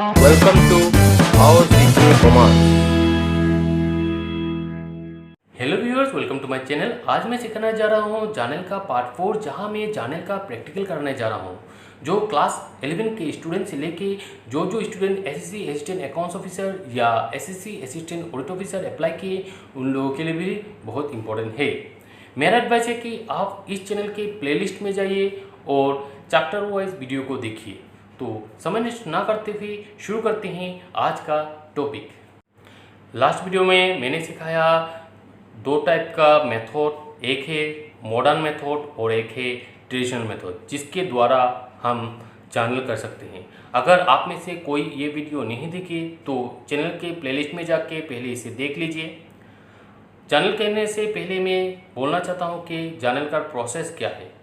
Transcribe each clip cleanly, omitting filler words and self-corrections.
Welcome to our teaching command. Hello viewers, welcome to my channel. आज मैं सिखाने जा रहा हूँ जानल का पार्ट 4, जहाँ मैं जानल का प्रैक्टिकल कराने जा रहा हूँ। जो क्लास 11 के स्टूडेंट से लेके जो student SSC assistant accounts officer या SSC assistant audit officer apply किए, उन लोगों के लिए भी बहुत इंपॉर्टेंट है। मेरा एडवाइस है कि आप इस चैनल के प्लेलिस्ट में जाइए और चैप्टर वाइज वीडियो को देखिए। तो समय नष्ट ना करते हुए शुरू करते हैं आज का टॉपिक। लास्ट वीडियो में मैंने सिखाया दो टाइप का मेथड, एक है मॉडर्न मेथड और एक है ट्रेडिशनल मेथड, जिसके द्वारा हम जानल कर सकते हैं। अगर आप में से कोई ये वीडियो नहीं देखे तो चैनल के प्लेलिस्ट में जाके पहले इसे देख लीजिए। जानल कहने से पहले मैं बोलना चाहता हूँ कि जानल का प्रोसेस क्या है।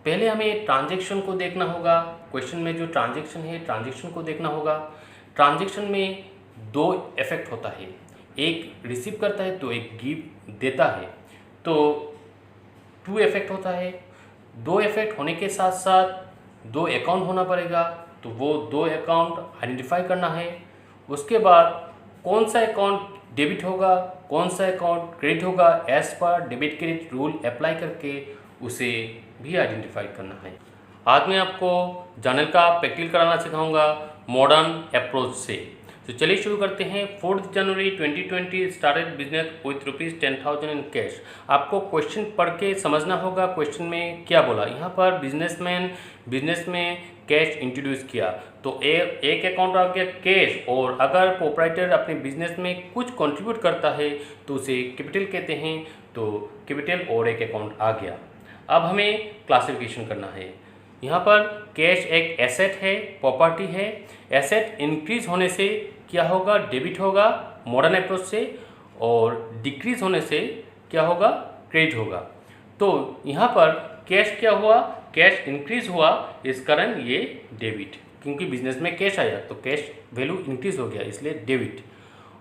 पहले हमें ट्रांजैक्शन को देखना होगा। क्वेश्चन में जो ट्रांजैक्शन है, ट्रांजैक्शन को देखना होगा। ट्रांजैक्शन में दो इफेक्ट होता है, एक रिसीव करता है तो एक गिव देता है, तो टू इफेक्ट होता है। दो इफेक्ट होने के साथ साथ दो अकाउंट होना पड़ेगा, तो वो दो अकाउंट आइडेंटिफाई करना है। उसके बाद कौन सा अकाउंट डेबिट होगा, कौन सा अकाउंट क्रेडिट होगा, as per debit credit rule apply करके उसे भी आइडेंटिफाई करना है। आज मैं आपको जानल का प्रैक्टिकल कराना सिखाऊंगा मॉडर्न अप्रोच से। तो चलिए शुरू करते हैं। 4 जनवरी 2020 started business with ₹10,000 in cash. आपको क्वेश्चन पढ़ के समझना होगा क्वेश्चन में क्या बोला। यहाँ पर बिजनेसमैन बिजनेस में कैश इंट्रोड्यूस किया, तो एक अकाउंट आ गया कैश, और अगर प्रोप्राइटर अपने बिजनेस में कुछ कंट्रीब्यूट करता है तो उसे कैपिटल कहते हैं, तो कैपिटल और एक अकाउंट आ गया। अब हमें क्लासिफिकेशन करना है। यहाँ पर कैश एक एसेट है, प्रॉपर्टी है। एसेट इंक्रीज होने से क्या होगा, डेबिट होगा मॉडर्न अप्रोच से, और डिक्रीज होने से क्या होगा, क्रेडिट होगा। तो यहाँ पर कैश क्या हुआ, कैश इंक्रीज हुआ, इस कारण ये डेबिट, क्योंकि बिजनेस में कैश आया तो कैश वैल्यू इंक्रीज हो गया, इसलिए डेबिट।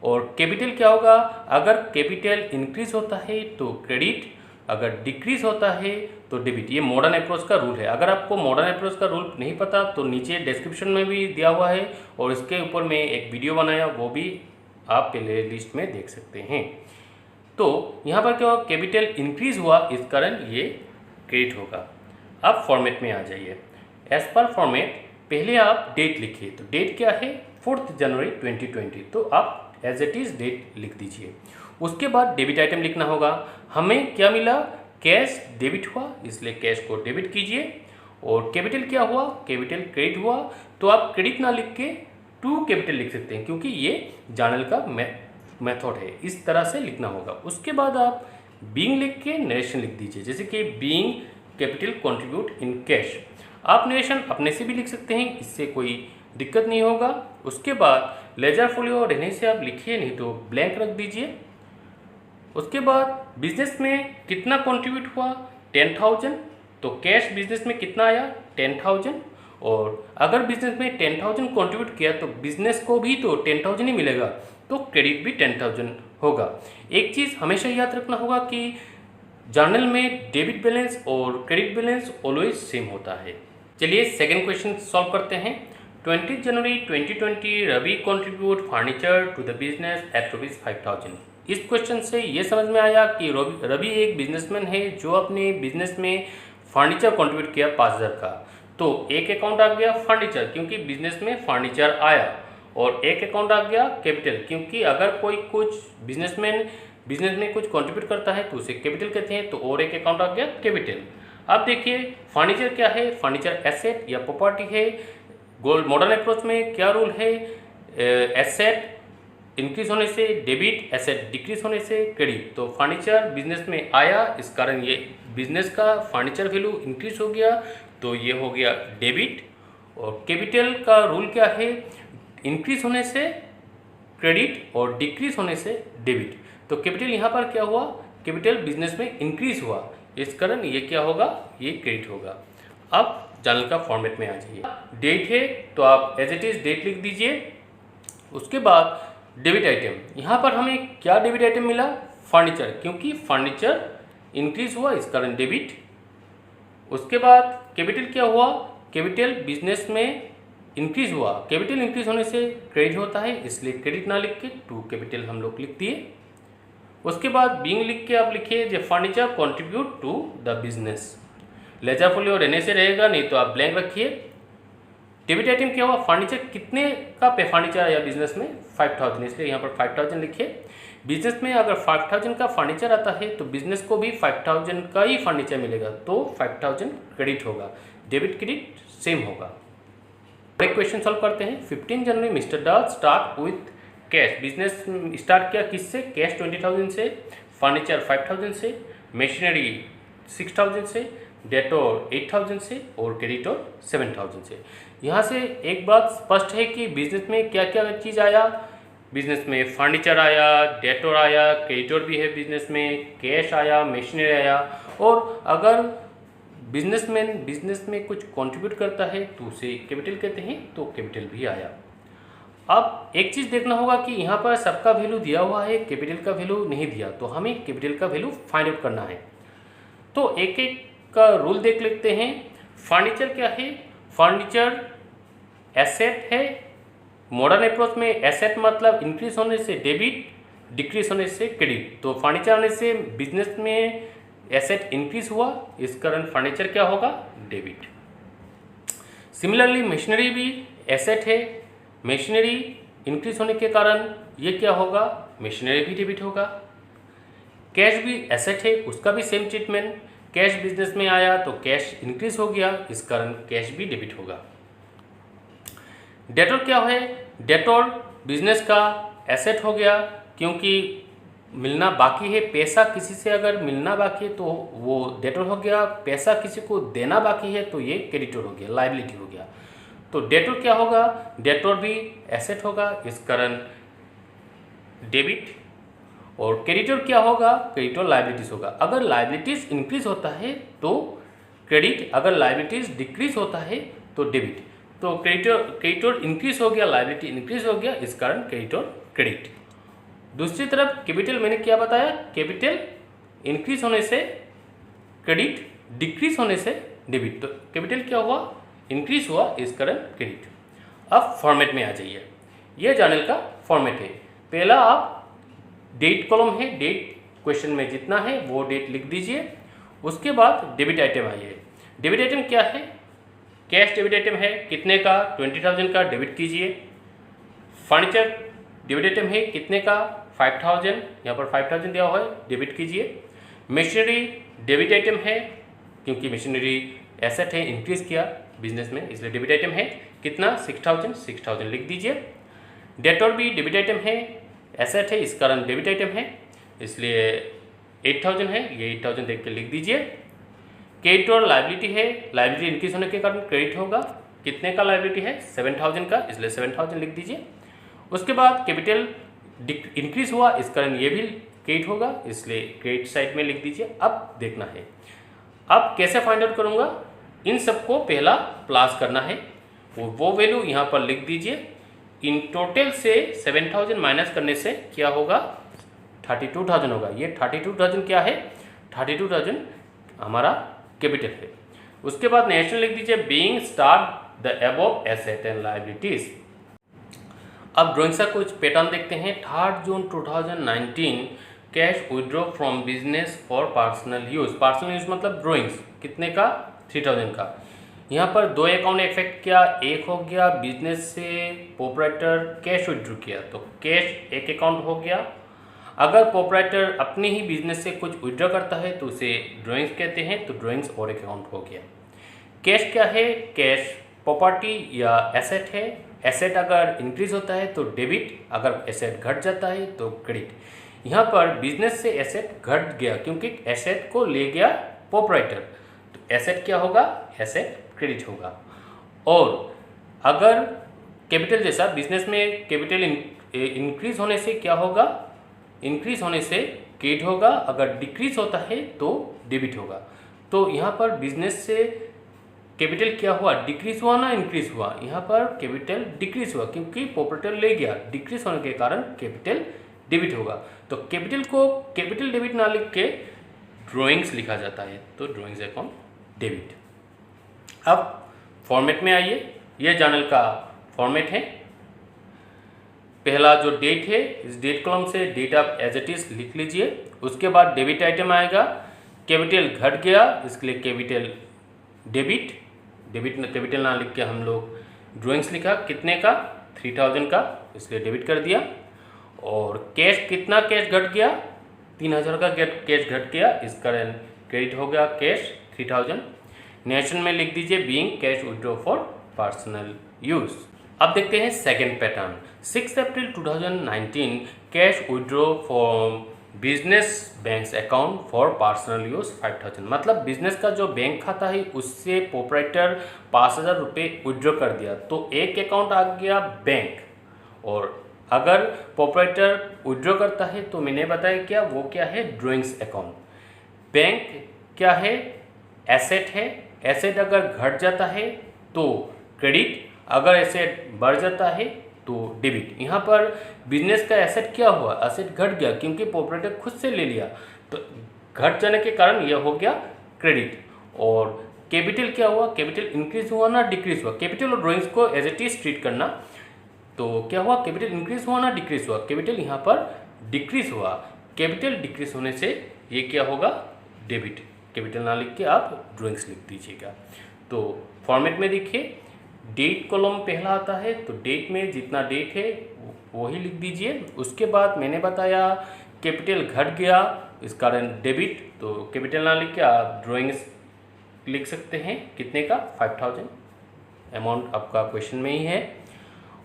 और कैपिटल क्या होगा, अगर कैपिटल इंक्रीज होता है तो क्रेडिट, अगर डिक्रीज होता है तो डेबिट। ये मॉडर्न अप्रोच का रूल है। अगर आपको मॉडर्न अप्रोच का रूल नहीं पता तो नीचे डिस्क्रिप्शन में भी दिया हुआ है, और इसके ऊपर मैं एक वीडियो बनाया, वो भी आप प्ले लिस्ट में देख सकते हैं। तो यहाँ पर क्या हुआ, कैपिटल इंक्रीज हुआ, इस कारण ये क्रेडिट होगा। अब फॉर्मेट में आ जाइए। एज पर फॉर्मेट पहले आप डेट लिखिए। तो डेट क्या है, 4 जनवरी 2020, तो आप एज इट इज़ डेट लिख दीजिए। उसके बाद डेबिट आइटम लिखना होगा। हमें क्या मिला, कैश डेबिट हुआ, इसलिए कैश को डेबिट कीजिए। और कैपिटल क्या हुआ, कैपिटल क्रेडिट हुआ, तो आप क्रेडिट ना लिख के टू कैपिटल लिख सकते हैं, क्योंकि ये जानल का मेथड है, इस तरह से लिखना होगा। उसके बाद आप बीइंग लिख के नरेशन लिख दीजिए, जैसे कि being capital contribute in cash. आप नरेशन अपने से भी लिख सकते हैं, इससे कोई दिक्कत नहीं होगा। उसके बाद लेजर फोलियो रहने से आप लिखिए, नहीं तो ब्लैंक रख दीजिए। उसके बाद बिजनेस में कितना कंट्रीब्यूट हुआ, 10,000, तो कैश बिजनेस में कितना आया, 10,000। और अगर बिजनेस में 10,000 कंट्रीब्यूट किया तो बिजनेस को भी तो 10,000 ही मिलेगा, तो क्रेडिट भी 10,000 होगा। एक चीज़ हमेशा याद रखना होगा कि जर्नल में डेबिट बैलेंस और क्रेडिट बैलेंस ऑलवेज सेम होता है। चलिए सेकेंड क्वेश्चन सॉल्व करते हैं। 20 January 2020 Ravi contribute furniture to the business at ₹5,000। इस क्वेश्चन से ये समझ में आया कि रवि एक बिजनेसमैन है जो अपने बिजनेस में फर्नीचर कंट्रीब्यूट किया 5,000 का। तो एक अकाउंट आ गया फर्नीचर, क्योंकि बिजनेस में फर्नीचर आया, और एक अकाउंट आ गया कैपिटल, क्योंकि अगर कोई कुछ बिजनेसमैन बिजनेस में कुछ कंट्रीब्यूट करता है तो उसे कैपिटल कहते हैं, तो और एक अकाउंट आ गया कैपिटल। अब देखिए फर्नीचर क्या है, फर्नीचर एसेट या प्रॉपर्टी है। गोल्ड मॉडर्न अप्रोच में क्या रूल है, एसेट इंक्रीज होने से डेबिट, एसेट डिक्रीज होने से क्रेडिट। तो फर्नीचर बिजनेस में आया, इस कारण ये बिजनेस का फर्नीचर वैल्यू इंक्रीज हो गया, तो ये हो गया डेबिट। और कैपिटल का रूल क्या है, इंक्रीज होने से क्रेडिट और डिक्रीज होने से डेबिट। तो कैपिटल यहाँ पर क्या हुआ, कैपिटल बिजनेस में इंक्रीज हुआ, इस कारण ये क्या होगा, ये क्रेडिट होगा। अब जानल का फॉर्मेट में आ जाइए। डेट है तो आप एज इट इज डेट लिख दीजिए। उसके बाद डेबिट आइटम, यहाँ पर हमें क्या डेबिट आइटम मिला, फर्नीचर, क्योंकि फर्नीचर इंक्रीज हुआ, इस कारण डेबिट। उसके बाद कैपिटल क्या हुआ, कैपिटल बिजनेस में इंक्रीज हुआ, कैपिटल इंक्रीज होने से क्रेडिट होता है, इसलिए क्रेडिट ना लिख के टू कैपिटल हम लोग लिख दिए। उसके बाद बीइंग लिख के आप लिखिए जो furniture contribute to the business. Ledger fully और रहने से रहेगा, नहीं तो आप ब्लैंक रखिए। डेबिट आइटम क्या हुआ, फर्नीचर कितने का पे फर्नीचर आया बिजनेस में 5000, इसलिए यहाँ पर 5000 लिखिए। बिजनेस में अगर 5000 का फर्नीचर आता है तो बिजनेस को भी 5000 का ही फर्नीचर मिलेगा, तो 5000 क्रेडिट होगा, डेबिट क्रेडिट सेम होगा। एक क्वेश्चन सॉल्व करते हैं। 15 जनवरी mister Das start with cash, business start किया किससे, कैश 20,000 से, फर्नीचर 5000 से, मशीनरी 6000 से, डेटोर 8000 से और क्रेडिटर 7000 से। यहाँ से एक बात स्पष्ट है कि बिजनेस में क्या क्या चीज़ आया, बिजनेस में फर्नीचर आया, डेटोर आया, क्रेडिटर भी है बिजनेस में, कैश आया, मशीनरी आया। और अगर बिजनेसमैन बिजनेस में कुछ कंट्रीब्यूट करता है तो उसे कैपिटल कहते हैं, तो कैपिटल भी आया। अब एक चीज़ देखना होगा कि यहाँ पर सबका वैल्यू दिया हुआ है, कैपिटल का वैल्यू नहीं दिया, तो हमें कैपिटल का वैल्यू फाइंड आउट करना है। तो एक एक का रूल देख लेते हैं। फर्नीचर क्या है, फर्नीचर एसेट है। मॉडर्न अप्रोच में एसेट मतलब इंक्रीज होने से डेबिट, डिक्रीज होने से क्रेडिट। तो फर्नीचर आने से बिजनेस में एसेट इंक्रीज हुआ, इस कारण फर्नीचर क्या होगा, डेबिट। सिमिलरली मशीनरी भी एसेट है, मशीनरी इंक्रीज होने के कारण ये क्या होगा, मशीनरी भी डेबिट होगा। कैश भी एसेट है, उसका भी सेम ट्रीटमेंट, कैश बिजनेस में आया तो कैश इंक्रीज हो गया, इस कारण कैश भी डेबिट होगा। डेटोर क्या है, डेटोर बिजनेस का एसेट हो गया, क्योंकि मिलना बाकी है, पैसा किसी से अगर मिलना बाकी है तो वो डेटोर हो गया, पैसा किसी को देना बाकी है तो ये क्रेडिटर हो गया, लायबिलिटी हो गया। तो डेटोर क्या होगा, डेटोर भी एसेट होगा, इस कारण डेबिट। और क्रेडिटर क्या होगा, क्रेडिटर लायबिलिटीज होगा। अगर लायबिलिटीज इंक्रीज होता है तो क्रेडिट, अगर लायबिलिटीज डिक्रीज होता है तो डेबिट। तो क्रेडिटर इंक्रीज हो गया, लायबिलिटी इंक्रीज हो गया, इस कारण क्रेडिटर क्रेडिट। दूसरी तरफ कैपिटल मैंने क्या बताया, कैपिटल इंक्रीज होने से क्रेडिट, डिक्रीज होने से डेबिट। तो कैपिटल क्या हुआ, इंक्रीज हुआ, इस कारण क्रेडिट। अब फॉर्मेट में आ जाइए, यह जर्नल का फॉर्मेट है। पहला आप डेट कॉलम है, डेट क्वेश्चन में जितना है वो डेट लिख दीजिए। उसके बाद डेबिट आइटम आइए। डेबिट आइटम क्या है, कैश डेबिट आइटम है, कितने का, 20,000 का डेबिट कीजिए। फर्नीचर डेबिट आइटम है, कितने का, 5,000, यहाँ पर 5,000 दिया हुआ है, डेबिट कीजिए। मशीनरी डेबिट आइटम है, क्योंकि मशीनरी एसेट है, इंक्रीज किया बिजनेस में, इसलिए डेबिट आइटम है, कितना, 6,000 लिख दीजिए। डेटोर भी डेबिट आइटम है, एसेट है, इस कारण डेबिट आइटम है, इसलिए 8,000 है, ये 8,000 देख के लिख दीजिए। क्रेडिटर लायबिलिटी है, लायबिलिटी इंक्रीज होने के कारण क्रेडिट होगा, कितने का लायबिलिटी है, 7,000 का, इसलिए 7,000 लिख दीजिए। उसके बाद कैपिटल इंक्रीज हुआ, इस कारण ये भी क्रेडिट होगा, इसलिए क्रेडिट साइड में लिख दीजिए। अब देखना है, अब कैसे फाइंड आउट करूँगा, इन सबको पहला प्लस करना है, और वो वैल्यू यहाँ पर लिख दीजिए। इन टोटल से 7,000 माइनस करने से क्या होगा, 32,000 होगा। ये 32,000 क्या है, 32,000 हमारा कैपिटल है। उसके बाद नेशनल लिख दीजिए, being start the above asset and liabilities. अब ड्राइंग्स का कुछ पैटर्न देखते हैं। 3 जून 2019 cash withdraw from business for personal use. Personal use मतलब ड्राइंग्स, कितने का, 3,000 का। यहाँ पर दो अकाउंट इफेक्ट किया, एक हो गया बिजनेस से प्रोप्राइटर कैश विड्रॉ किया, तो कैश एक अकाउंट हो गया। अगर प्रोप्राइटर अपने ही बिजनेस से कुछ विड्रॉ करता है तो उसे ड्राइंग्स कहते हैं, तो ड्राइंग्स और एक अकाउंट हो गया। कैश क्या है, कैश प्रॉपर्टी या एसेट है। एसेट अगर इंक्रीज होता है तो डेबिट, अगर एसेट घट जाता है तो क्रेडिट। यहाँ पर बिजनेस से एसेट घट गया क्योंकि एसेट को ले गया प्रोप्राइटर, तो एसेट क्या होगा, एसेट क्रेडिट होगा। और अगर कैपिटल जैसा बिजनेस में कैपिटल इंक्रीज होने से क्या होगा, इंक्रीज होने से क्रेडिट होगा, अगर डिक्रीज होता है तो डेबिट होगा। तो यहाँ पर बिजनेस से कैपिटल क्या हुआ, डिक्रीज हुआ ना इंक्रीज हुआ, यहाँ पर कैपिटल डिक्रीज हुआ क्योंकि प्रोप्राइटर ले गया, डिक्रीज होने के कारण कैपिटल डेबिट होगा। तो कैपिटल को कैपिटल डेबिट ना लिख के ड्राइंग्स लिखा जाता है, तो ड्राइंग्स अकाउंट डेबिट। अब फॉर्मेट में आइए, यह जर्नल का फॉर्मेट है। पहला जो डेट है, इस डेट कॉलम से डेट आप एज इट इज लिख लीजिए। उसके बाद डेबिट आइटम आएगा, कैपिटल घट गया इसके लिए कैपिटल डेबिट, कैपिटल ना लिख के हम लोग ड्राइंग्स लिखा, कितने का 3000 का, इसलिए डेबिट कर दिया। और कैश, कितना कैश घट गया, 3000 का कैश घट गया, इस कारण क्रेडिट हो गया कैश 3000। नेशन में लिख दीजिए being cash withdraw for personal use. अब देखते हैं second pattern. 6 April 2019 cash withdraw from business bank account for personal use 5000। मतलब बिजनेस का जो बैंक खाता है उससे प्रोपराइटर 5000 रुपये विड्रॉ कर दिया, तो एक अकाउंट आ गया बैंक। और अगर प्रोपराइटर विड्रॉ करता है तो मैंने बताया क्या, वो क्या है, ड्राइंग्स अकाउंट। बैंक क्या है, एसेट है। एसेट अगर घट जाता है तो क्रेडिट, अगर एसेट बढ़ जाता है तो डेबिट। यहाँ पर बिजनेस का एसेट क्या हुआ, एसेट घट गया क्योंकि प्रोपराइटर खुद से ले लिया, तो घट जाने के कारण यह हो गया क्रेडिट। और कैपिटल क्या हुआ, कैपिटल इंक्रीज हुआ ना डिक्रीज हुआ। कैपिटल और ड्राइंग्स को एज इट इज ट्रीट करना। तो क्या हुआ, कैपिटल इंक्रीज हुआ ना डिक्रीज हुआ, कैपिटल यहाँ पर डिक्रीज हुआ। कैपिटल डिक्रीज होने से ये क्या होगा, डेबिट। कैपिटल ना लिख के आप ड्राइंग्स लिख दीजिएगा। तो फॉर्मेट में देखिए, डेट कॉलम पहला आता है, तो डेट में जितना डेट है वही लिख दीजिए। उसके बाद मैंने बताया कैपिटल घट गया इस कारण डेबिट, तो कैपिटल ना लिख के आप ड्राइंग्स लिख सकते हैं, कितने का 5000। अमाउंट आपका क्वेश्चन में ही है।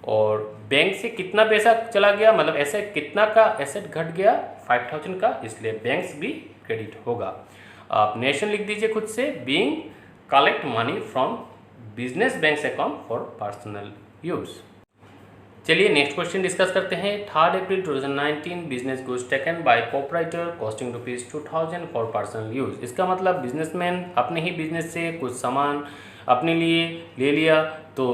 और बैंक से कितना पैसा चला गया, मतलब ऐसे कितना का एसेट घट गया 5000 का, इसलिए बैंक्स भी क्रेडिट होगा। आप नेशन लिख दीजिए खुद से, being collect money from business bank account for personal use. चलिए नेक्स्ट क्वेश्चन डिस्कस करते हैं। 3 अप्रैल 2019 business goods taken by proprietor costing ₹2000 for personal use. इसका मतलब बिजनेसमैन अपने ही बिजनेस से कुछ सामान अपने लिए ले लिया। तो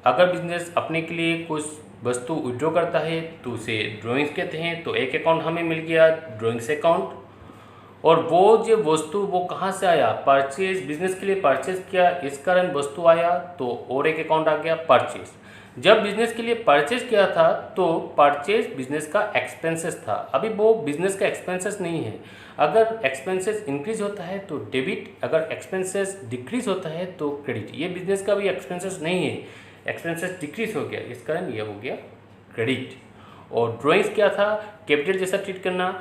अगर बिजनेस अपने के लिए कुछ वस्तु विड्रॉ करता है तो उसे ड्राइंग्स कहते हैं। तो एक अकाउंट हमें मिल गया ड्राइंग्स अकाउंट। और वो जो वस्तु वो कहाँ से आया, परचेज, बिजनेस के लिए परचेज किया इस कारण वस्तु आया, तो और एक अकाउंट आ गया परचेज। जब बिजनेस के लिए परचेज किया था तो परचेज बिजनेस का एक्सपेंसेस था, अभी वो बिजनेस का एक्सपेंसेस नहीं है। अगर एक्सपेंसेस इंक्रीज होता है तो डेबिट, अगर एक्सपेंसेस डिक्रीज होता है तो क्रेडिट। ये बिजनेस का भी एक्सपेंसेस नहीं है, एक्सपेंसेस डिक्रीज हो गया इस कारण ये हो गया क्रेडिट। और ड्राइंग्स क्या था, कैपिटल जैसा ट्रीट करना।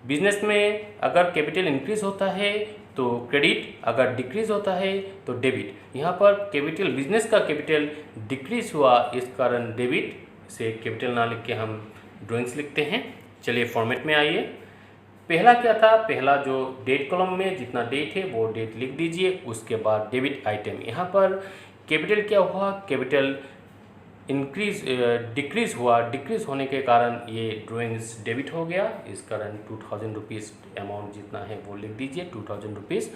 बिजनेस में अगर कैपिटल इंक्रीज होता है तो क्रेडिट, अगर डिक्रीज होता है तो डेबिट। यहाँ पर कैपिटल, बिजनेस का कैपिटल डिक्रीज हुआ इस कारण डेबिट, से कैपिटल ना लिख के हम ड्राइंग्स लिखते हैं। चलिए फॉर्मेट में आइए। पहला क्या था, पहला जो डेट कॉलम में जितना डेट है वो डेट लिख दीजिए। उसके बाद डेबिट आइटम, यहाँ पर कैपिटल क्या हुआ, कैपिटल इंक्रीज डिक्रीज हुआ, डिक्रीज होने के कारण ये ड्राइंग्स डेबिट हो गया इस कारण 2000 रुपीज़ अमाउंट जितना है वो लिख दीजिए, 2000 रुपीज़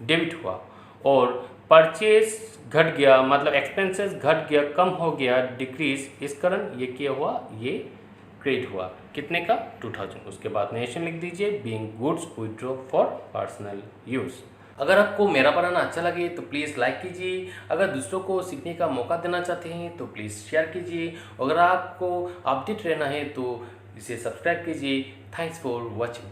डेबिट हुआ। और परचेज घट गया, मतलब एक्सपेंसेस घट गया, कम हो गया, डिक्रीज, इस कारण ये क्या हुआ, ये क्रेडिट हुआ, कितने का 2000। उसके बाद नेशन लिख दीजिए, being goods withdraw for personal use. अगर आपको मेरा पढ़ाना अच्छा लगे तो प्लीज़ लाइक कीजिए। अगर दूसरों को सीखने का मौका देना चाहते हैं तो प्लीज़ शेयर कीजिए। अगर आपको अपडेट रहना है तो इसे सब्सक्राइब कीजिए। Thanks for watching.